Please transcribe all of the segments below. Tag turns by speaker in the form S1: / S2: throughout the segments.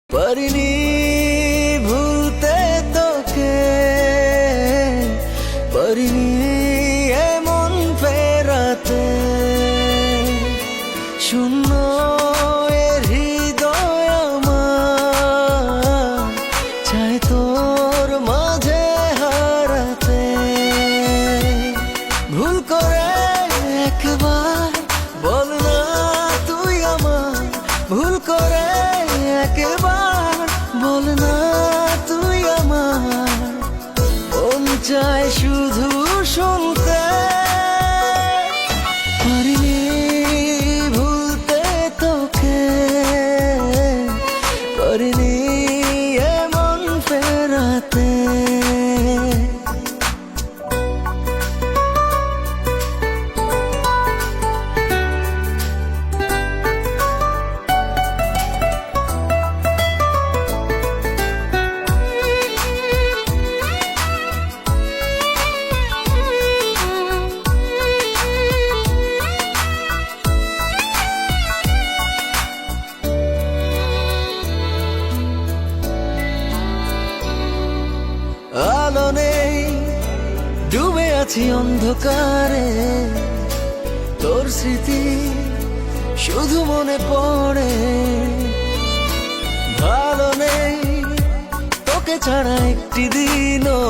S1: পারিনি ভুলতে তোকে, পারিনি এমন ফেরাতে, শূন্য এর হৃদয় আমার চাই তোর মাঝে হারাতে। ভুল করে একবার বল না তুই আমার, ভুল করে একবার বল না তুই আমার, মন চায় শুধু শুনতে। পারিনি ভুলতে তোকে, পারিনি এমন ফেরাতে। আলো নেই, ডুবে আছি অন্ধকারে, তোর স্মৃতি শুধু মনে পড়ে। ভালো নেই তোকে ছাড়া একটি দিনও,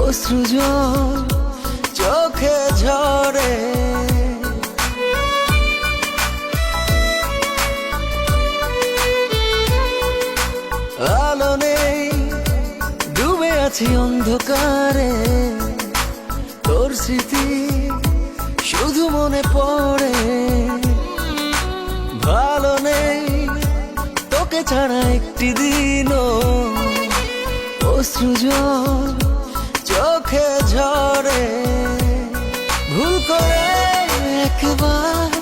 S1: অশ্রু জল চোখে ঝরে। আলো নেই, ডুবে আছি অন্ধকারে, তোর স্মৃতি শুধু মনে পড়ে। ভালো নেই তোকে ছাড়া একটি দিনও, অশ্রু জল চোখে ঝরে। ভুল করে একবার